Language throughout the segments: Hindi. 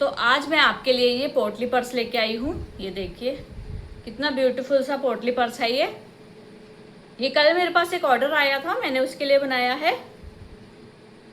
तो आज मैं आपके लिए ये पोटली पर्स लेके आई हूँ। ये देखिए कितना ब्यूटीफुल सा पोटली पर्स है ये कल मेरे पास एक ऑर्डर आया था, मैंने उसके लिए बनाया है।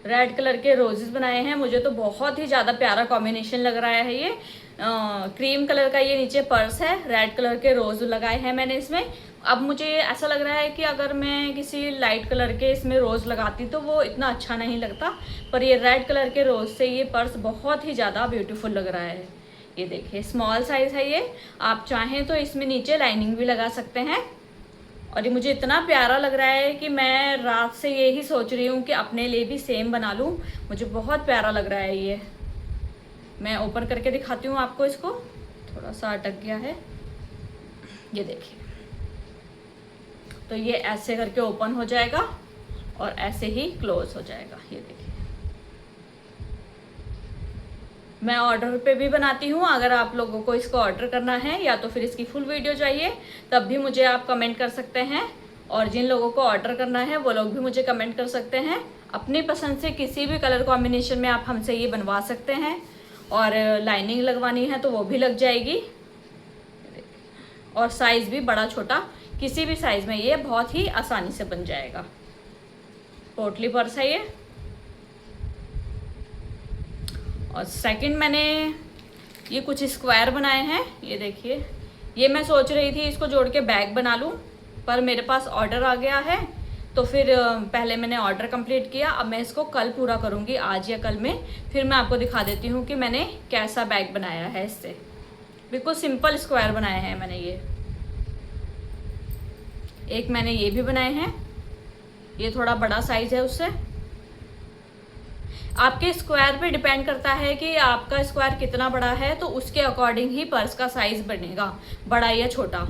रेड कलर के रोजेस बनाए हैं। मुझे तो बहुत ही ज़्यादा प्यारा कॉम्बिनेशन लग रहा है ये। क्रीम कलर का ये नीचे पर्स है, रेड कलर के रोज लगाए हैं मैंने इसमें। अब मुझे ऐसा लग रहा है कि अगर मैं किसी लाइट कलर के इसमें रोज़ लगाती तो वो इतना अच्छा नहीं लगता, पर ये रेड कलर के रोज़ से ये पर्स बहुत ही ज़्यादा ब्यूटीफुल लग रहा है। ये देखिए स्मॉल साइज़ है ये, आप चाहें तो इसमें नीचे लाइनिंग भी लगा सकते हैं। और ये मुझे इतना प्यारा लग रहा है कि मैं रात से यही सोच रही हूँ कि अपने लिए भी सेम बना लूँ। मुझे बहुत प्यारा लग रहा है ये। मैं ओपन करके दिखाती हूँ आपको। इसको थोड़ा सा अटक गया है, ये देखिए। तो ये ऐसे करके ओपन हो जाएगा और ऐसे ही क्लोज हो जाएगा। ये देखिए मैं ऑर्डर पे भी बनाती हूँ। अगर आप लोगों को इसको ऑर्डर करना है या तो फिर इसकी फुल वीडियो चाहिए तब भी मुझे आप कमेंट कर सकते हैं। और जिन लोगों को ऑर्डर करना है वो लोग भी मुझे कमेंट कर सकते हैं। अपनी पसंद से किसी भी कलर कॉम्बिनेशन में आप हमसे ये बनवा सकते हैं। और लाइनिंग लगवानी है तो वो भी लग जाएगी। और साइज़ भी बड़ा छोटा किसी भी साइज़ में ये बहुत ही आसानी से बन जाएगा। पोटली पर्स है ये। और सेकंड मैंने ये कुछ स्क्वायर बनाए हैं। ये देखिए, ये मैं सोच रही थी इसको जोड़ के बैग बना लूँ, पर मेरे पास ऑर्डर आ गया है तो फिर पहले मैंने ऑर्डर कंप्लीट किया। अब मैं इसको कल पूरा करूँगी, आज या कल में। फिर मैं आपको दिखा देती हूँ कि मैंने कैसा बैग बनाया है। इससे बिल्कुल सिंपल स्क्वायर बनाए हैं मैंने। ये एक मैंने ये भी बनाए हैं, ये थोड़ा बड़ा साइज है उससे। आपके स्क्वायर पे डिपेंड करता है कि आपका स्क्वायर कितना बड़ा है, तो उसके अकॉर्डिंग ही पर्स का साइज बनेगा, बड़ा या छोटा।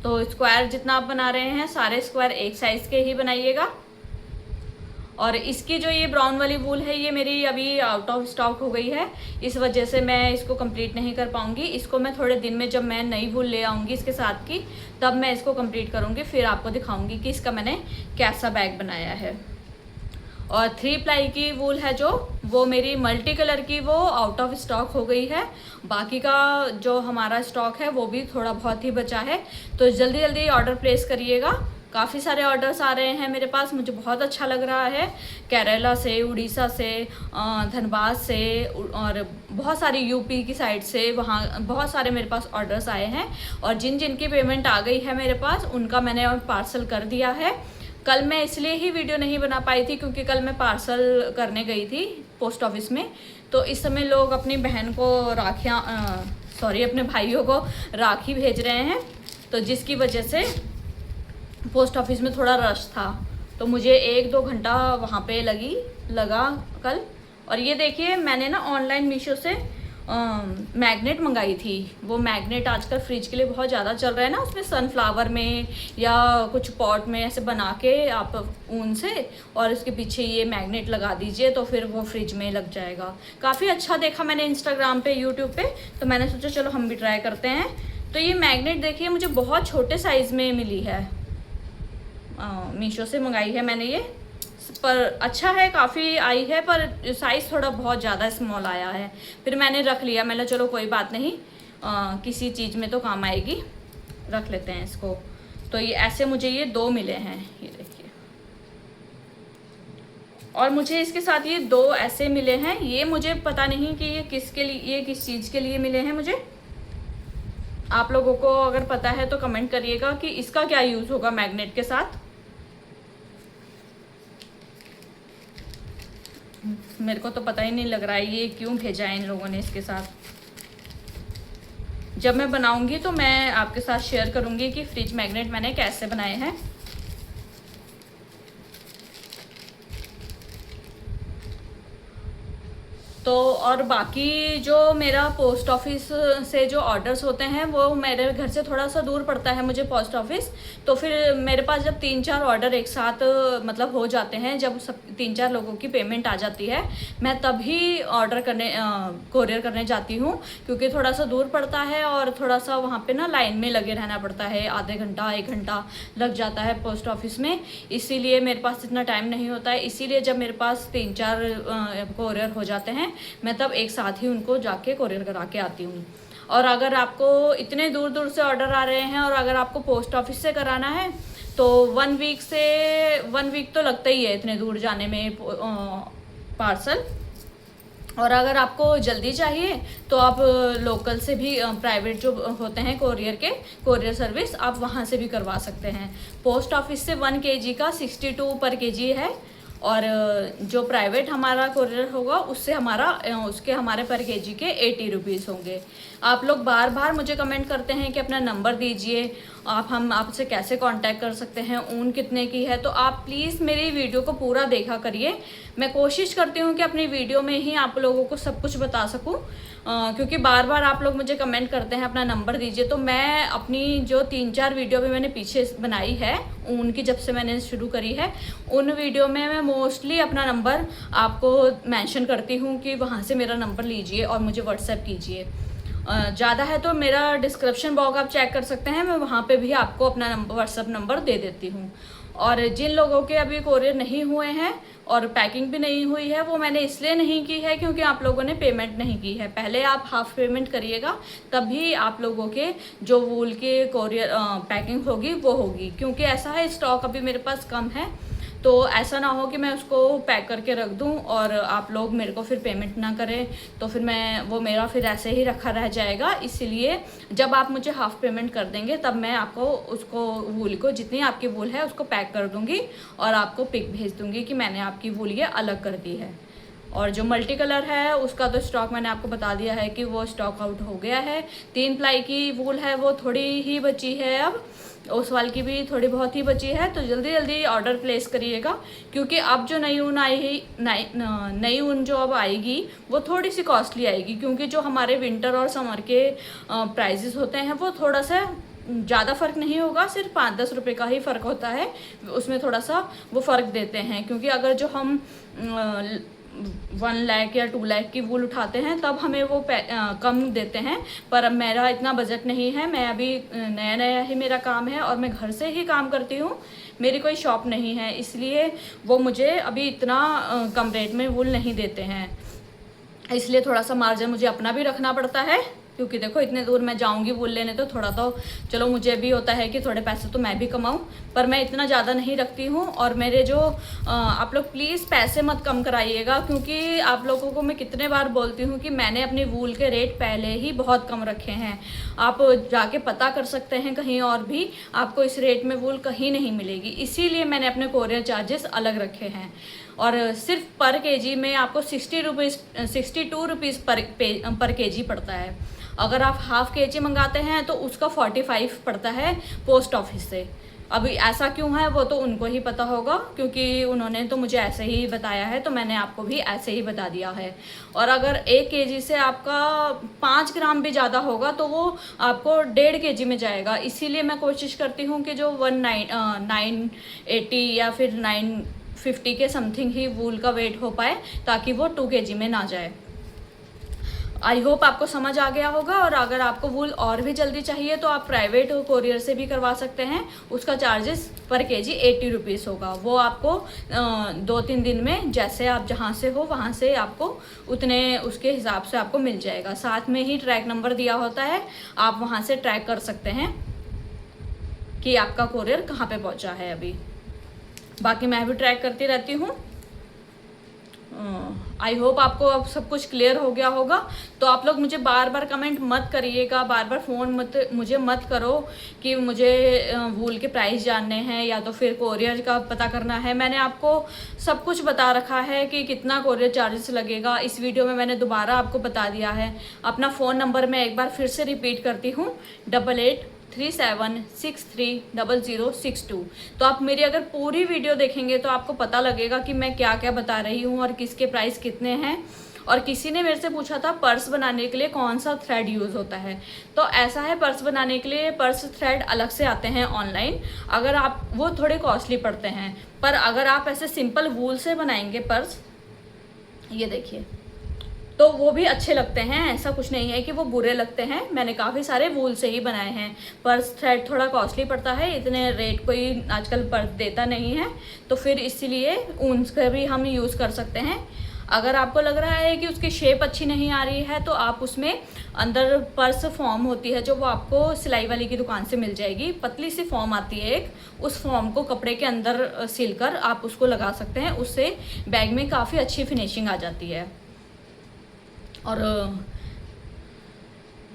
तो स्क्वायर जितना आप बना रहे हैं सारे स्क्वायर एक साइज के ही बनाइएगा। और इसकी जो ये ब्राउन वाली वूल है ये मेरी अभी आउट ऑफ स्टॉक हो गई है, इस वजह से मैं इसको कंप्लीट नहीं कर पाऊंगी। इसको मैं थोड़े दिन में जब मैं नई वूल ले आऊँगी इसके साथ की, तब मैं इसको कंप्लीट करूँगी। फिर आपको दिखाऊँगी कि इसका मैंने कैसा बैग बनाया है। और 3 प्लाई की वूल है जो, वो मेरी मल्टी कलर की, वो आउट ऑफ स्टॉक हो गई है। बाकी का जो हमारा स्टॉक है वो भी थोड़ा बहुत ही बचा है। तो जल्दी जल्दी ऑर्डर प्लेस करिएगा। काफ़ी सारे ऑर्डर्स आ रहे हैं मेरे पास, मुझे बहुत अच्छा लग रहा है। केरला से, उड़ीसा से, धनबाद से और बहुत सारी यूपी की साइड से, वहाँ बहुत सारे मेरे पास ऑर्डर्स आए हैं। और जिन जिन की पेमेंट आ गई है मेरे पास, उनका मैंने पार्सल कर दिया है। कल मैं इसलिए ही वीडियो नहीं बना पाई थी क्योंकि कल मैं पार्सल करने गई थी पोस्ट ऑफिस में। तो इस समय लोग अपनी बहन को अपने भाइयों को राखी भेज रहे हैं, तो जिसकी वजह से पोस्ट ऑफिस में थोड़ा रश था। तो मुझे 1-2 घंटा वहाँ पे लगा कल। और ये देखिए मैंने ना ऑनलाइन मीशो से मैग्नेट मंगाई थी। वो मैग्नेट आजकल फ्रिज के लिए बहुत ज़्यादा चल रहा है ना, उसमें सनफ्लावर में या कुछ पॉट में ऐसे बना के आप ऊन से, और उसके पीछे ये मैग्नेट लगा दीजिए तो फिर वो फ्रिज में लग जाएगा। काफ़ी अच्छा देखा मैंने इंस्टाग्राम पे, यूट्यूब पे, तो मैंने सोचा चलो हम भी ट्राई करते हैं। तो ये मैग्नेट देखिए मुझे बहुत छोटे साइज़ में मिली है, मीशो से मंगाई है मैंने ये। पर अच्छा है, काफ़ी आई है, पर साइज़ थोड़ा बहुत ज़्यादा स्मॉल आया है। फिर मैंने रख लिया, मैंने चलो कोई बात नहीं, किसी चीज़ में तो काम आएगी, रख लेते हैं इसको। तो ये ऐसे मुझे ये 2 मिले हैं, ये देखिए। और मुझे इसके साथ ये 2 ऐसे मिले हैं। ये मुझे पता नहीं कि ये किसके लिए, ये किस चीज़ के लिए मिले हैं मुझे। आप लोगों को अगर पता है तो कमेंट करिएगा कि इसका क्या यूज़ होगा मैग्नेट के साथ। मेरे को तो पता ही नहीं लग रहा है ये क्यों भेजा है इन लोगों ने इसके साथ। जब मैं बनाऊंगी तो मैं आपके साथ शेयर करूंगी कि फ्रिज मैग्नेट मैंने कैसे बनाए हैं। तो और बाकी जो मेरा पोस्ट ऑफिस से जो ऑर्डर्स होते हैं वो मेरे घर से थोड़ा सा दूर पड़ता है मुझे पोस्ट ऑफिस। तो फिर मेरे पास जब 3-4 ऑर्डर एक साथ मतलब हो जाते हैं, जब सब 3-4 लोगों की पेमेंट आ जाती है, मैं तभी ऑर्डर करने कोरियर करने जाती हूँ, क्योंकि थोड़ा सा दूर पड़ता है और थोड़ा सा वहाँ पे ना लाइन में लगे रहना पड़ता है। आधे घंटा 1 घंटा लग जाता है पोस्ट ऑफिस में, इसीलिए मेरे पास इतना टाइम नहीं होता है। इसीलिए जब मेरे पास 3-4 कोरियर हो जाते हैं मैं तब एक साथ ही उनको जाके कोरियर करा के आती हूँ। और अगर आपको इतने दूर दूर से ऑर्डर आ रहे हैं और अगर आपको पोस्ट ऑफिस से कराना है तो 1 वीक तो लगता ही है इतने दूर जाने में पार्सल। और अगर आपको जल्दी चाहिए तो आप लोकल से भी प्राइवेट जो होते हैं कोरियर सर्विस, आप वहाँ से भी करवा सकते हैं। पोस्ट ऑफिस से 1 kg का 62 पर kg है और जो प्राइवेट हमारा कोरियर होगा उससे हमारे पर kg के 80 रुपीज़ होंगे। आप लोग बार बार मुझे कमेंट करते हैं कि अपना नंबर दीजिए, हम आपसे कैसे कांटेक्ट कर सकते हैं, ऊन कितने की है। तो आप प्लीज़ मेरी वीडियो को पूरा देखा करिए। मैं कोशिश करती हूँ कि अपनी वीडियो में ही आप लोगों को सब कुछ बता सकूँ, क्योंकि बार बार आप लोग मुझे कमेंट करते हैं अपना नंबर दीजिए। तो मैं अपनी जो 3-4 वीडियो भी मैंने पीछे बनाई है ऊन की, जब से मैंने शुरू करी है, उन वीडियो में मैं मोस्टली अपना नंबर आपको मेंशन करती हूँ कि वहाँ से मेरा नंबर लीजिए और मुझे व्हाट्सएप कीजिए। ज़्यादा है तो मेरा डिस्क्रिप्शन बॉक्स आप चेक कर सकते हैं, मैं वहाँ पे भी आपको अपना व्हाट्सएप नंबर दे देती हूँ। और जिन लोगों के अभी कोरियर नहीं हुए हैं और पैकिंग भी नहीं हुई है, वो मैंने इसलिए नहीं की है क्योंकि आप लोगों ने पेमेंट नहीं की है। पहले आप हाफ पेमेंट करिएगा, तभी आप लोगों के जो वूल के कोरियर पैकिंग होगी वो होगी। क्योंकि ऐसा है, स्टॉक अभी मेरे पास कम है, तो ऐसा ना हो कि मैं उसको पैक करके रख दूं और आप लोग मेरे को फिर पेमेंट ना करें, तो फिर वो मेरा फिर ऐसे ही रखा रह जाएगा। इसीलिए जब आप मुझे हाफ पेमेंट कर देंगे तब मैं आपको उसको वूल को, जितनी आपकी वूल है उसको पैक कर दूंगी और आपको पिक भेज दूंगी कि मैंने आपकी वूल ये अलग कर दी है। और जो मल्टी कलर है उसका तो स्टॉक मैंने आपको बता दिया है कि वो स्टॉक आउट हो गया है। 3 प्लाई की वूल है वो थोड़ी ही बची है, अब उस वाल की भी थोड़ी बहुत ही बची है। तो जल्दी जल्दी ऑर्डर प्लेस करिएगा, क्योंकि अब जो नई ऊन जो अब आएगी वो थोड़ी सी कॉस्टली आएगी, क्योंकि जो हमारे विंटर और समर के प्राइजेस होते हैं वो थोड़ा सा ज़्यादा फ़र्क नहीं होगा, सिर्फ 5-10 रुपये का ही फ़र्क होता है, उसमें थोड़ा सा वो फ़र्क देते हैं। क्योंकि अगर जो हम 1 लाख या 2 लाख की वूल उठाते हैं तब हमें वो कम देते हैं, पर अब मेरा इतना बजट नहीं है। मैं अभी नया ही मेरा काम है और मैं घर से ही काम करती हूँ, मेरी कोई शॉप नहीं है, इसलिए वो मुझे अभी इतना कम रेट में वूल नहीं देते हैं। इसलिए थोड़ा सा मार्जिन मुझे अपना भी रखना पड़ता है, क्योंकि देखो इतने दूर मैं जाऊंगी वूल लेने तो थोड़ा तो चलो मुझे भी होता है कि थोड़े पैसे तो मैं भी कमाऊं, पर मैं इतना ज़्यादा नहीं रखती हूं। और मेरे जो आप लोग प्लीज़ पैसे मत कम कराइएगा, क्योंकि आप लोगों को मैं कितने बार बोलती हूं कि मैंने अपनी वूल के रेट पहले ही बहुत कम रखे हैं। आप जाके पता कर सकते हैं कहीं और भी, आपको इस रेट में वूल कहीं नहीं मिलेगी। इसीलिए मैंने अपने कोरियर चार्जेस अलग रखे हैं। और सिर्फ पर केजी में आपको 62 रुपीज़ पर केजी पड़ता है। अगर आप हाफ केजी मंगाते हैं तो उसका 45 पड़ता है पोस्ट ऑफिस से। अभी ऐसा क्यों है वो तो उनको ही पता होगा, क्योंकि उन्होंने तो मुझे ऐसे ही बताया है, तो मैंने आपको भी ऐसे ही बता दिया है। और अगर 1 केजी से आपका 5 ग्राम भी ज़्यादा होगा तो वो आपको 1.5 केजी में जाएगा। इसीलिए मैं कोशिश करती हूँ कि जो 980 या फिर 950 के समथिंग ही वूल का वेट हो पाए, ताकि वो 2 केजी में ना जाए। आई होप आपको समझ आ गया होगा। और अगर आपको वूल और भी जल्दी चाहिए तो आप प्राइवेट कोरियर से भी करवा सकते हैं। उसका चार्जेस पर केजी 80 रुपीज़ होगा। वो आपको 2-3 दिन में, जैसे आप जहाँ से हो वहाँ से आपको उतने उसके हिसाब से आपको मिल जाएगा। साथ में ही ट्रैक नंबर दिया होता है, आप वहाँ से ट्रैक कर सकते हैं कि आपका कोरियर कहाँ पे पहुँचा है। अभी बाकी मैं भी ट्रैक करती रहती हूँ। आई होप आपको अब सब कुछ क्लियर हो गया होगा। तो आप लोग मुझे बार बार कमेंट मत करिएगा, बार बार फ़ोन मुझे मत करो कि मुझे वूल के प्राइस जानने हैं या तो फिर कोरियर का पता करना है। मैंने आपको सब कुछ बता रखा है कि कितना कोरियर चार्जेस लगेगा। इस वीडियो में मैंने दोबारा आपको बता दिया है। अपना फ़ोन नंबर मैं एक बार फिर से रिपीट करती हूँ, 8837630062। तो आप मेरी अगर पूरी वीडियो देखेंगे तो आपको पता लगेगा कि मैं क्या क्या बता रही हूँ और किसके प्राइस कितने हैं। और किसी ने मेरे से पूछा था पर्स बनाने के लिए कौन सा थ्रेड यूज़ होता है। तो ऐसा है, पर्स बनाने के लिए पर्स थ्रेड अलग से आते हैं ऑनलाइन, अगर आप वो थोड़े कॉस्टली पड़ते हैं। पर अगर आप ऐसे सिंपल वूल से बनाएंगे पर्स, ये देखिए, तो वो भी अच्छे लगते हैं। ऐसा कुछ नहीं है कि वो बुरे लगते हैं। मैंने काफ़ी सारे वूल से ही बनाए हैं। पर्स थ्रेड थोड़ा कॉस्टली पड़ता है, इतने रेट कोई आजकल पर्स देता नहीं है, तो फिर इसीलिए ऊन का भी हम यूज़ कर सकते हैं। अगर आपको लग रहा है कि उसकी शेप अच्छी नहीं आ रही है तो आप उसमें अंदर पर्स फॉर्म होती है जो वो आपको सिलाई वाली की दुकान से मिल जाएगी, पतली सी फॉर्म आती है एक, उस फॉर्म को कपड़े के अंदर सिल कर आप उसको लगा सकते हैं, उससे बैग में काफ़ी अच्छी फिनिशिंग आ जाती है।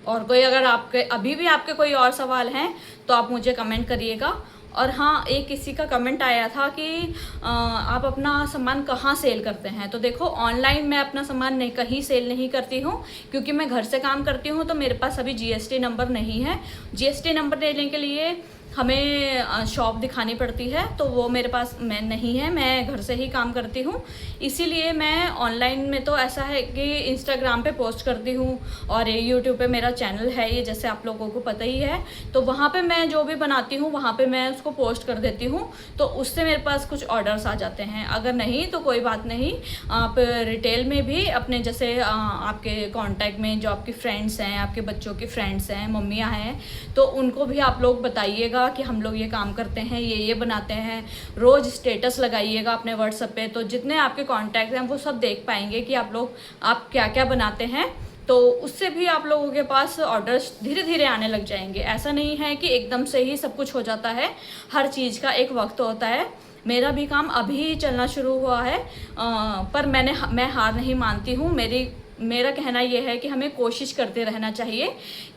और कोई अगर आपके अभी भी आपके कोई और सवाल हैं तो आप मुझे कमेंट करिएगा। और हाँ, एक किसी का कमेंट आया था कि आप अपना सामान कहाँ सेल करते हैं। तो देखो, ऑनलाइन मैं अपना सामान कहीं सेल नहीं करती हूँ, क्योंकि मैं घर से काम करती हूँ तो मेरे पास अभी GST नंबर नहीं है। GST नंबर लेने के लिए हमें शॉप दिखानी पड़ती है, तो वो मेरे पास नहीं है, मैं घर से ही काम करती हूँ। इसीलिए मैं ऑनलाइन में तो ऐसा है कि इंस्टाग्राम पे पोस्ट करती हूँ और यूट्यूब पे मेरा चैनल है ये, जैसे आप लोगों को पता ही है। तो वहाँ पे मैं जो भी बनाती हूँ वहाँ पे मैं उसको पोस्ट कर देती हूँ, तो उससे मेरे पास कुछ ऑर्डर्स आ जाते हैं। अगर नहीं तो कोई बात नहीं, आप रिटेल में भी अपने जैसे आपके कॉन्टैक्ट में जो आपके फ्रेंड्स हैं, आपके बच्चों के फ्रेंड्स हैं, मम्मियाँ हैं, तो उनको भी आप लोग बताइएगा कि हम लोग ये काम करते हैं, ये बनाते हैं। रोज़ स्टेटस लगाइएगा अपने व्हाट्सएप पे, तो जितने आपके कॉन्टैक्ट हैं वो सब देख पाएंगे कि आप क्या क्या बनाते हैं। तो उससे भी आप लोगों के पास ऑर्डर्स धीरे धीरे आने लग जाएंगे। ऐसा नहीं है कि एकदम से ही सब कुछ हो जाता है, हर चीज़ का एक वक्त होता है। मेरा भी काम अभी चलना शुरू हुआ है, पर मैं हार नहीं मानती हूँ। मेरा कहना यह है कि हमें कोशिश करते रहना चाहिए,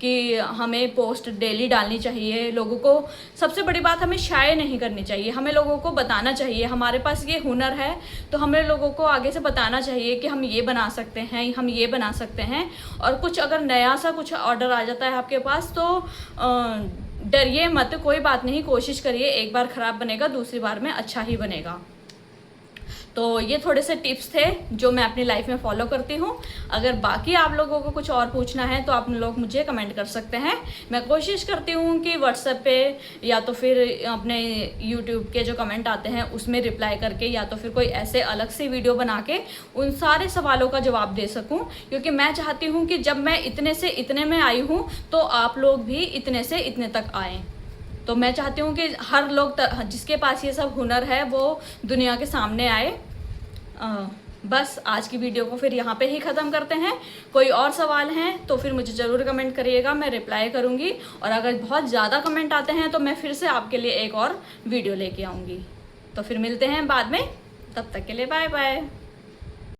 कि हमें पोस्ट डेली डालनी चाहिए। लोगों को सबसे बड़ी बात, हमें शाये नहीं करनी चाहिए, हमें लोगों को बताना चाहिए हमारे पास ये हुनर है, तो हमें लोगों को आगे से बताना चाहिए कि हम ये बना सकते हैं, हम ये बना सकते हैं। और कुछ अगर नया सा कुछ ऑर्डर आ जाता है आपके पास तो डरिए मत, कोई बात नहीं, कोशिश करिए। एक बार ख़राब बनेगा, दूसरी बार में अच्छा ही बनेगा। तो ये थोड़े से टिप्स थे जो मैं अपनी लाइफ में फॉलो करती हूँ। अगर बाकी आप लोगों को कुछ और पूछना है तो आप लोग मुझे कमेंट कर सकते हैं। मैं कोशिश करती हूँ कि व्हाट्सएप पे या तो फिर अपने यूट्यूब के जो कमेंट आते हैं उसमें रिप्लाई करके, या तो फिर कोई ऐसे अलग से वीडियो बना के उन सारे सवालों का जवाब दे सकूँ। क्योंकि मैं चाहती हूँ कि जब मैं इतने से इतने में आई हूँ तो आप लोग भी इतने से इतने तक आएँ। तो मैं चाहती हूँ कि हर लोग जिसके पास ये सब हुनर है वो दुनिया के सामने आए। बस आज की वीडियो को फिर यहाँ पे ही ख़त्म करते हैं। कोई और सवाल हैं तो फिर मुझे ज़रूर कमेंट करिएगा, मैं रिप्लाई करूँगी। और अगर बहुत ज़्यादा कमेंट आते हैं तो मैं फिर से आपके लिए एक और वीडियो लेके आऊँगी। तो फिर मिलते हैं बाद में, तब तक के लिए बाय बाय।